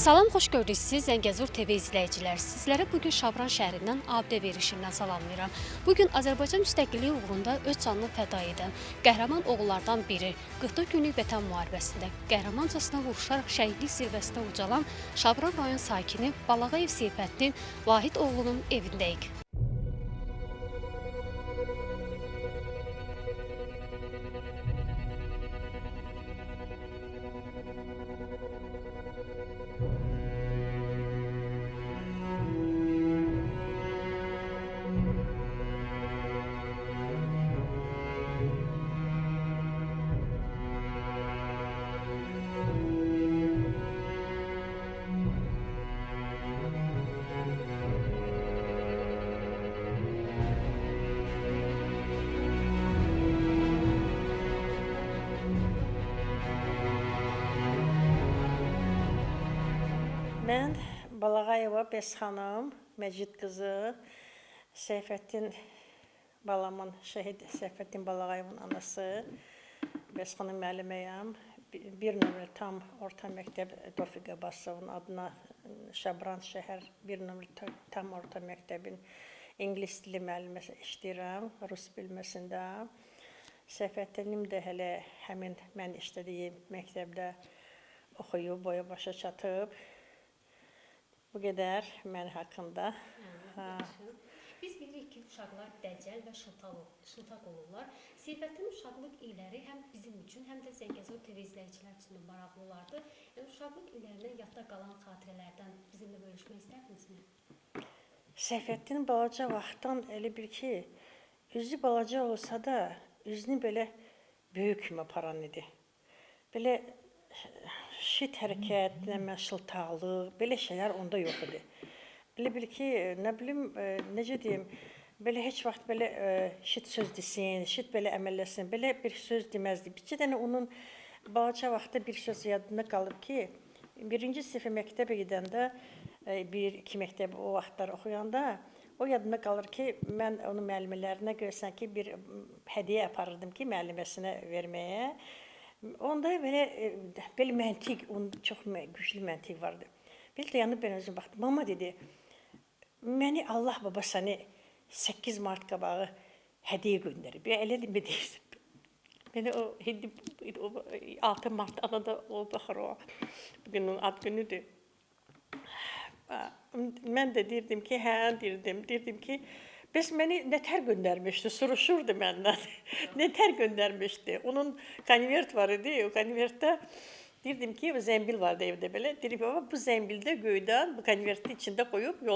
Salam, xoş gördük siz Zəngəzur TV izləyicilər. Sizlərə bugün Şabran şəhərindən Abidə verilişindən salamlayıram. Bugün Azərbaycan müstəqilliyi uğrunda öz canını fəda edən qəhrəman oğullardan biri 44 günlük vətən müharibəsində qəhrəmancasına vuruşaraq şəhidlik zirvəsinə ucalan Şabran rayon sakini Balağayev Seyfəddin Vahid oğlunun evindəyik. Mən Balağayeva Bəs xanım, Məcid qızı, Seyfəddin balamın, şəhid Seyfəddin Balağayevin anası, Bəs xanım müəlliməyəm. Bir nömrə tam orta məktəb Tofiq Abbasovun adına Şabran şəhər bir nömrə tam orta məktəbin ingilis dili müəlliməsi işləyirəm, rus bilməsində. Seyfəddinim də hələ həmin mən işlədiyim məktəbdə oxuyub, boya başa çatıb. Bu qədər mən haqqında. Biz bilirik ki, uşaqlar dəcəl və şıltaq olurlar. Seyfəddin uşaqlıq illəri həm bizim üçün, həm də Zəngəzur TV izləyicilər üçün maraqlı olardı. Yəni, uşaqlıq illərindən yadda qalan xatirələrdən bizimlə bölüşmək istərdinizmi? Seyfəddin balaca vaxtdan elə bil ki, üzü balaca olsa da, üzünü belə böyük kimi aparan idi. Belə şit hərəkət, şıltaqlıq, belə şeylər onda yox idi. Elə bil ki, nə bilim, necə deyim, belə heç vaxt belə şit söz desin, şit belə əməlləsin, belə bir söz deməzdi. Bir dənə onun balaca vaxtda bir söz yadında qalıb ki, birinci sinifə məktəbə gedəndə, bir-iki məktəb o vaxtlar oxuyanda, o yadında qalır ki, mən onun müəllimələrinə görsən ki, bir hədiyyə aparırdım ki, müəlliməsinə verməyə. Onda belə məntiq, çox güclü məntiq vardı. Belə dayanıb ben özüm baxdım. Mama dedi, məni Allah baba səni 8 Mart qabağı hədiyyə göndərib. Elə mi deyirsin? Məni o 6 Mart anada o baxır o. Bugün onun ad günüdür. Mən də deyirdim ki, deyirdim ki, bəs məni nətər göndərmişdi, soruşurdu məndən. Nətər göndərmişdi. Onun konvert var idi, o konvertdə deyirdim ki, zəmbil vardı evdə belə. Deyirdim ki, bu zəmbildə göydən bu konvertin içində qoyub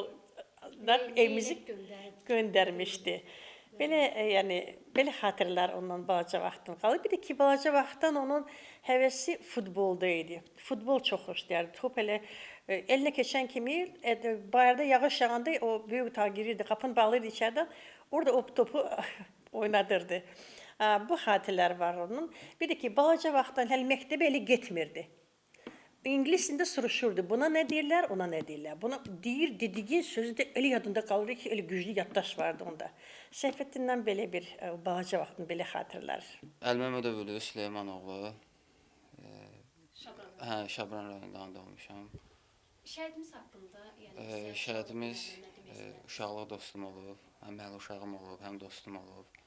evimizi göndərmişdi. Belə, yəni, belə xatirələr ondan balaca vaxtdan qalıb. Bir də ki, balaca vaxtdan onun həvəsi futbolda idi. Futbol çox xoşlayardı. Top elə eline keçən kimi bayırda yağış yağanda o böyük otağa girirdi, qapını bağlıydı içərdən. Orada o topu oynadırdı. Bu xatirələr var onun. Bir də ki, balaca vaxtdan hələ məktəbə elə getmirdi. İngilisində soruşurdu. Buna nə deyirlər, ona nə deyirlər. Buna deyir, dediğin sözü də elə yadında qalır ki, elə güclü yaddaş vardı onda. Seyfəddindən belə bir balaca vaxtın belə xatirələr. Əlməmədovlu Süleymanoğlu. Şabran rayonundan doğmuşam. Şəhidimiz haqqında, yəni şəhidimiz uşaqlıq dostum olub, həm məli uşağım olub, həm dostum olub.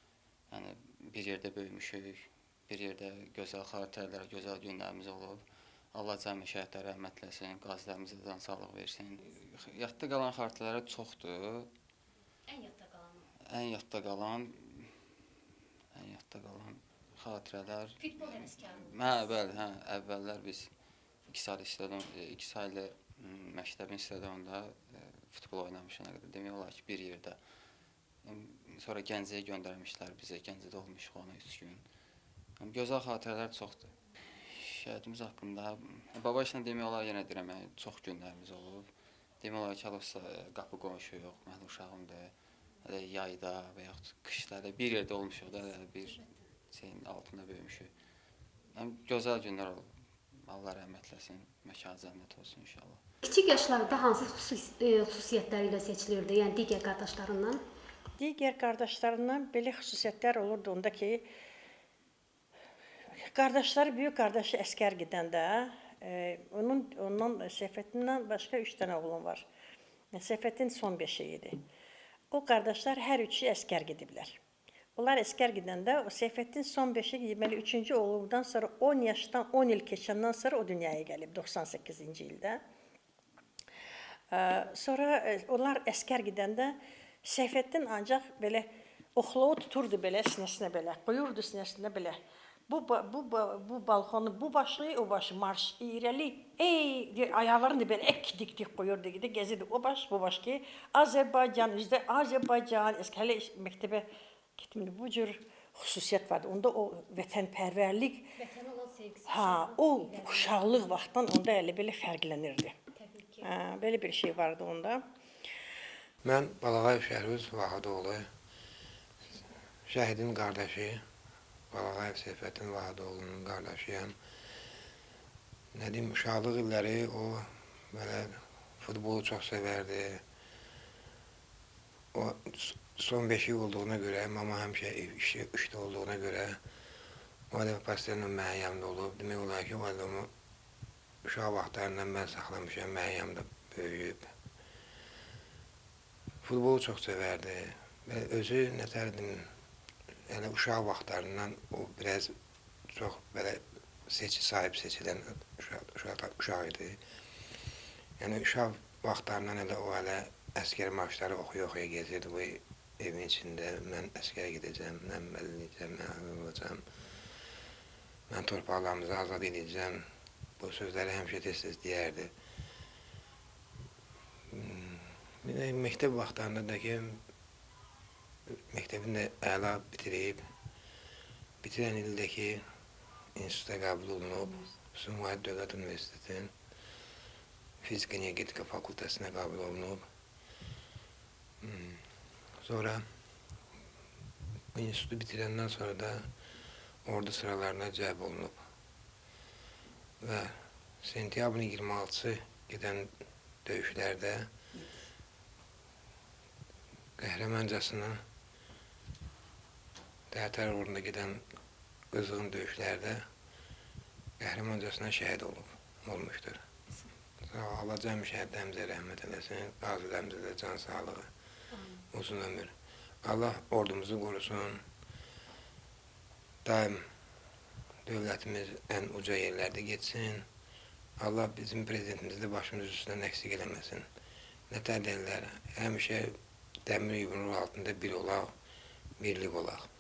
Yəni bir yerdə böyümüşük, bir yerdə gözəl xatirələr, gözəl günlərimiz olub. Allah cəmi şəhidlərə rəhmət eləsin, qazilərimizə can sağlıq versin. Yadda qalan xatirələri çoxdur. Ən yadda qalan? Ən yadda qalan xatirələr. Futbol həvəskarlığı. Bəli, əvvəllər biz 2 saylı məktəbin stadionunda futbol oynamışıq. Demək olar ki, bir yerdə. Sonra Gəncəyə göndərmişlər bizə, Gəncədə olmuşuq ona 3 gün. Gözəl xatirələr çoxdur. Şəhidimiz haqqında, baba işlə demək olar, yenə deyirəm, çox günlərimiz olub. Demək olar ki, halıqsa qapı qonşu yox, məli uşağımdır. Yayda və yaxud qışlarda bir yerdə olmuşuq da, bir şeyin altında böyümüşük. Gözəl günlər olub. Allah rəhmət eləsin, məkanı cənnət olsun inşallah. Kiçik yaşlarda hansı xüsusiyyətləri ilə seçilirdi, yəni digər qardaşlarından? Digər qardaşlarından belə xüsusiyyətlər olurdu onda ki, qardaşları, böyük qardaşı əskər gedəndə Ondan Seyfettin'den başqa 3 dənə oğlum var. Seyfettin son beşiğiydi. O qardaşlar hər üçü əskər gediblər. Onlar əskər gedəndə o Seyfettin son beşik deməli 3-cü oğlundan sonra 10 yaşdan 10 il keçəndən sonra o dünyaya gəlib 98-ci ildə. Sonra onlar əskər gedəndə Seyfettin ancaq belə oxluğu tuturdu belə sinəsinə belə, qoyurdu sinəsinə belə. Bu balkonu, bu başlığı, o başı marş, irəli, ayaqlarını belə dik qoyurdu, gezirdi. O baş, bu baş ki, Azərbaycan, üzdə Azərbaycan, hələ məktəbə getmirdi. Bu cür xüsusiyyət vardı. Onda o vətənpərvərlik, Vətənə olan sevgisi. o uşaqlıq vaxtdan onda elə belə fərqlənirdi. Təbii ki. Belə bir şey vardı onda. Mən Balağayev Şəhruz Vahadoğlu, şəhidin qardaşı, Balağayev Seyfettin Vahadoğlu'nun qardaşıyam. Nə deyim, uşaqlıq illəri o belə futbolu çox sevərdi. O son beşik olduğuna görə, mama həmişə işdə olduğuna görə o da pastellə mənim yanımda olub. Demək olar ki, o adamı uşaq vaxtlarından mən saxlamışam, mənim yanımda böyüyüb. Futbolu çox sevərdi. Özü nətərdim, yəni uşaq vaxtlarından o biraz çox belə sahib seçilən uşaq idi. Yəni uşaq vaxtlarından elə o hələ əskər marşları oxuya gezirdi bu evin içində. Mən əskərə gedəcəm, mən məliləyəcəm, mən olacam. Mən torpaqlarımızı azad edəcəm. Bu sözləri həmişə tez-tez deyərdi. Məktəb vaxtlarında da ki, məktəbini də əla bitirib, bitirən ildəki instituta qəbul olunub, Sumqayıt Dövlət Universitetinin Fizika Energetika Fakültəsinə qəbul olunub. Sonra institutu bitirəndən sonra da ordu sıralarına cəlb olunub. Və sentyabrın 26-sı gedən döyüşlərdə qəhrəmancasına Tərtər uğrunda gedən qızğın döyüşlərdə qəhrəmancasına şəhid olmuşdur. Allah cəmi şəhidlərimizə rəhmət eləsin, qazilərimizə can sağlığı, uzun ömür. Allah ordumuzu qorusun, daim dövlətimiz ən uca yerlərdə geçsin. Allah bizim prezidentimizi də başımız üstündən əksik eləməsin. Nətər deyirlər, həmişə dəmir yumruğu altında bir olaq, birlik olaq.